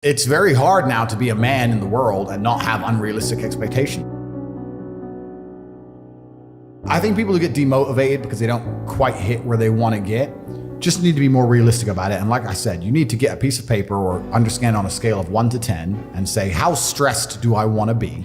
It's very hard now to be a man in the world and not have unrealistic expectations. I think people who get demotivated because they don't quite hit where they want to get just need to be more realistic about it. And like I said, you need to get a piece of paper or understand on a scale of 1 to 10 and say, how stressed do I want to be?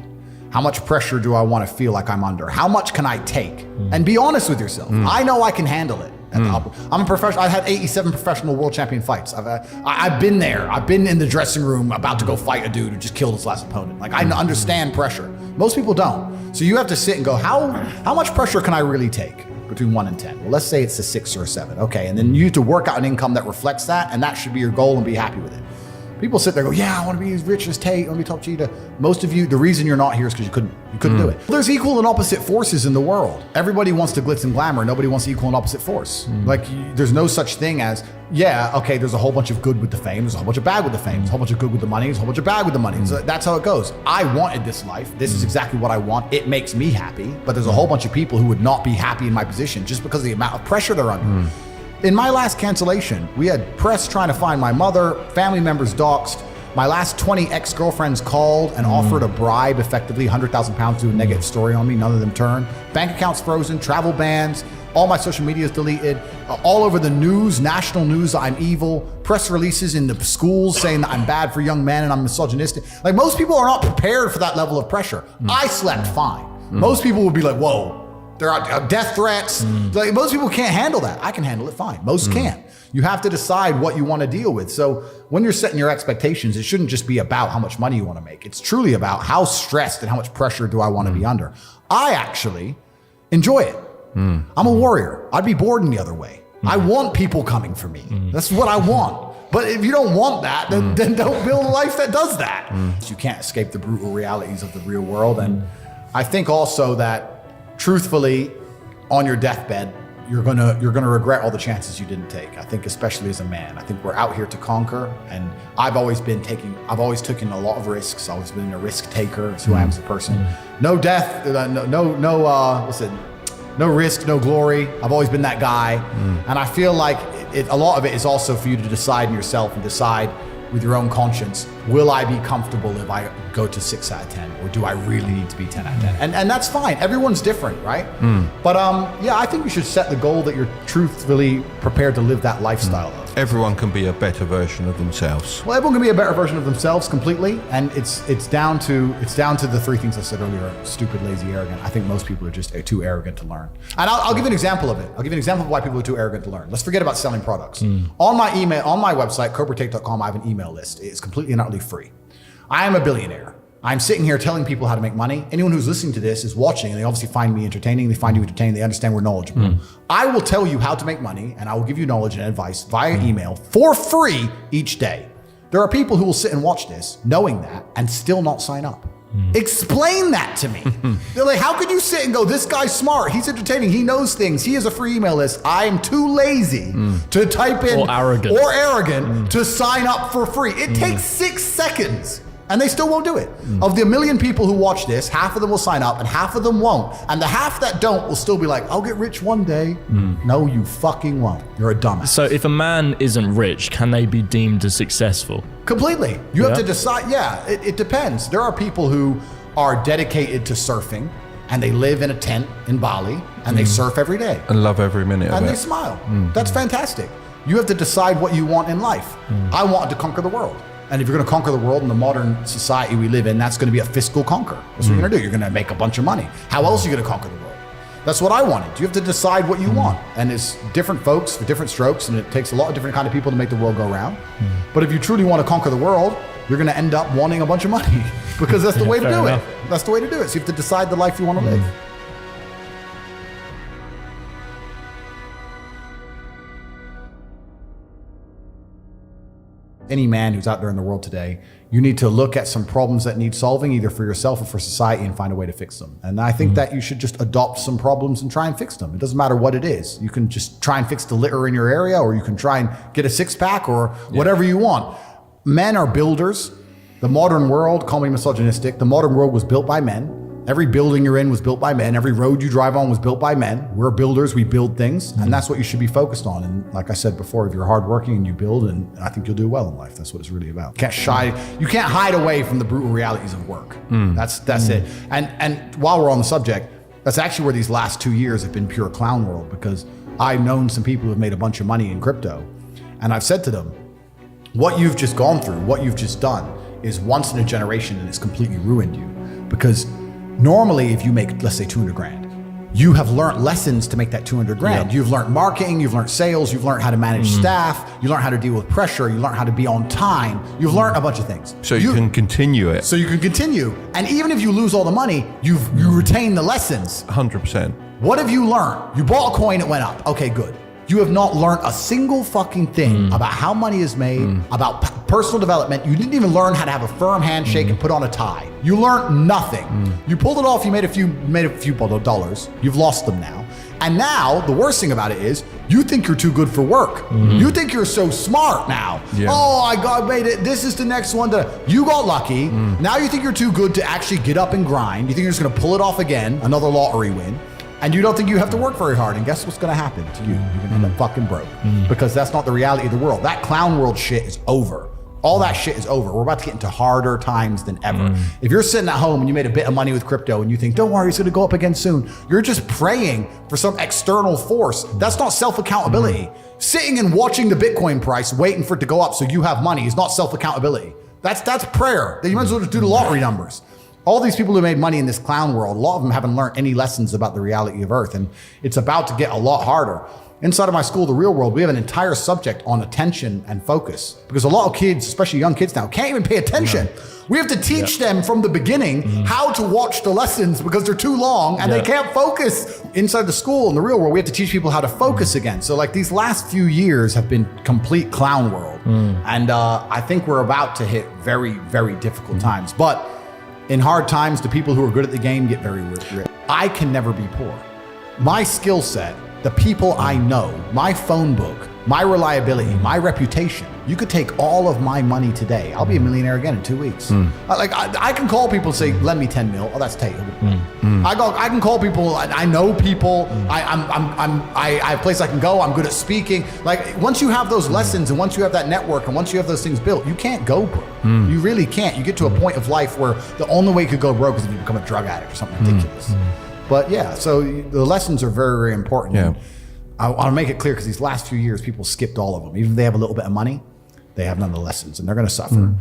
How much pressure do I want to feel like I'm under? How much can I take? And be honest with yourself. I know I can handle it. I'm a professional. I've had 87 professional world champion fights. I've been there. I've been in the dressing room about to go fight a dude who just killed his last opponent. Like, I understand pressure. Most people don't. So you have to sit and go, how much pressure can I really take between 1 and 10? Well, let's say it's a 6 or a 7. Okay, and then you have to work out an income that reflects that, and that should be your goal, and be happy with it. People sit there and go, yeah, I want to be as rich as Tate, I want to be top cheetah. Most of you, the reason you're not here is because you couldn't do it. There's equal and opposite forces in the world. Everybody wants the glitz and glamour. Nobody wants equal and opposite force. Like, there's no such thing as, yeah, okay, there's a whole bunch of good with the fame, there's a whole bunch of bad with the fame, there's a whole bunch of good with the money, there's a whole bunch of bad with the money. So that's how it goes. I wanted this life. This is exactly what I want. It makes me happy. But there's a whole bunch of people who would not be happy in my position just because of the amount of pressure they're under. In my last cancellation, we had press trying to find my mother, family members doxxed. My last 20 ex-girlfriends called and offered a bribe, effectively 100,000 pounds, to do a negative story on me. None of them turned. Bank accounts frozen, travel bans, all my social media is deleted, all over the news, national news, I'm evil, press releases in the schools saying that I'm bad for young men and I'm misogynistic. Like, most people are not prepared for that level of pressure. I slept fine. Most people would be like, whoa, there are death threats. Like, most people can't handle that. I can handle it fine. Most can't. You have to decide what you want to deal with. So when you're setting your expectations, it shouldn't just be about how much money you want to make. It's truly about how stressed and how much pressure do I want to be under. I actually enjoy it. I'm a warrior. I'd be bored in the other way. I want people coming for me. That's what I want. But if you don't want that, then don't build a life that does that. You can't escape the brutal realities of the real world. And I think also that, truthfully, on your deathbed, you're gonna regret all the chances you didn't take. I think, especially as a man, I think we're out here to conquer, and I've always taken a lot of risks. I've always been a risk taker. It's who I am as a person. No death, no risk, no glory. I've always been that guy, and I feel like a lot of it is also for you to decide in yourself and decide with your own conscience, will I be comfortable if I go to 6 out of 10, or do I really need to be 10 out of 10? And that's fine. Everyone's different, right? But yeah, I think you should set the goal that you're truthfully prepared to live that lifestyle of. Everyone can be a better version of themselves. Well, everyone can be a better version of themselves completely, and it's down to the 3 things I said earlier: stupid, lazy, arrogant. I think most people are just too arrogant to learn. And I'll give you an example of it. I'll give you an example of why people are too arrogant to learn. Let's forget about selling products. On my website, CobraTate.com, I have an email list. It's completely and utterly free. I am a billionaire. I'm sitting here telling people how to make money. Anyone who's listening to this is watching, and they obviously find me entertaining. They find you entertaining. They understand we're knowledgeable. I will tell you how to make money, and I will give you knowledge and advice via email for free each day. There are people who will sit and watch this knowing that and still not sign up. Explain that to me. They're like, how could you sit and go, this guy's smart, he's entertaining, he knows things, he has a free email list. I am too lazy to type in or arrogant to sign up for free. It takes 6 seconds. And they still won't do it. Of the 1 million people who watch this, half of them will sign up and half of them won't. And the half that don't will still be like, I'll get rich one day. No, you fucking won't. You're a dumbass. So if a man isn't rich, can they be deemed as successful? Completely. You have to decide. Yeah, it depends. There are people who are dedicated to surfing, and they live in a tent in Bali, and they surf every day. And love every minute of it. And they smile. That's fantastic. You have to decide what you want in life. I wanted to conquer the world. And if you're going to conquer the world in the modern society we live in, that's going to be a fiscal conquer. That's what you're going to do. You're going to make a bunch of money. How else are you going to conquer the world? That's what I wanted. You have to decide what you want. And it's different folks for different strokes, and it takes a lot of different kind of people to make the world go round. But if you truly want to conquer the world, you're going to end up wanting a bunch of money because that's the way to do it. That's the way to do it. So you have to decide the life you want to live. Any man who's out there in the world today, you need to look at some problems that need solving, either for yourself or for society, and find a way to fix them. And I think that you should just adopt some problems and try and fix them. It doesn't matter what it is. You can just try and fix the litter in your area, or you can try and get a 6-pack, or whatever you want. Men are builders. The modern world, call me misogynistic, the modern world was built by men. Every building you're in was built by men. Every road you drive on was built by men. We're builders, we build things, and that's what you should be focused on. And like I said before, if you're hardworking and you build, and I think you'll do well in life. That's what it's really about. You can't hide away from the brutal realities of work. That's it. And while we're on the subject, that's actually where these last 2 years have been pure clown world, because I've known some people who have made a bunch of money in crypto, and I've said to them, what you've just gone through, what you've just done is once in a generation, and it's completely ruined you. Because normally if you make, let's say 200 grand, you have learned lessons to make that 200 grand. You've learned marketing, you've learned sales, you've learned how to manage staff, you learn how to deal with pressure, you learn how to be on time, you've learned a bunch of things. So you can continue it. So you can continue. And even if you lose all the money, you retain the lessons. 100%. What have you learned? You bought a coin, it went up. Okay, good. You have not learned a single fucking thing about how money is made, about personal development. You didn't even learn how to have a firm handshake and put on a tie. You learned nothing. You pulled it off, you made a few dollars. You've lost them now. And now, the worst thing about it is, you think you're too good for work. You think you're so smart now. Yeah. Oh, I made it. This is the next one. You got lucky. Now you think you're too good to actually get up and grind. You think you're just gonna pull it off again, another lottery win. And you don't think you have to work very hard. And guess what's gonna happen to you? You're gonna end up fucking broke. Because that's not the reality of the world. That clown world shit is over. All that shit is over. We're about to get into harder times than ever. If you're sitting at home and you made a bit of money with crypto and you think, don't worry, it's gonna go up again soon, you're just praying for some external force. That's not self-accountability. Sitting and watching the Bitcoin price, waiting for it to go up so you have money is not self-accountability. That's prayer. You might as well just do the lottery numbers. All these people who made money in this clown world, a lot of them haven't learned any lessons about the reality of Earth, and it's about to get a lot harder. Inside of my school, The Real World, we have an entire subject on attention and focus, because a lot of kids, especially young kids now, can't even pay attention. We have to teach them from the beginning how to watch the lessons because they're too long and they can't focus. Inside the school, in The Real World, we have to teach people how to focus again. So like these last few years have been complete clown world. And I think we're about to hit very, very difficult times. But in hard times, the people who are good at the game get very rich. I can never be poor. My skill set, the people I know, my phone book, my reliability, my reputation, you could take all of my money today. I'll be a millionaire again in 2 weeks. I can call people and say, lend me 10 mil. Oh, that's Tate. I can call people. I know people. I have a place I can go. I'm good at speaking. Like once you have those lessons and once you have that network and once you have those things built, you can't go broke. You really can't. You get to a point of life where the only way you could go broke is if you become a drug addict or something ridiculous. But yeah, so the lessons are very, very important. Yeah. And I want to make it clear because these last few years, people skipped all of them. Even if they have a little bit of money, they have none of the lessons and they're going to suffer.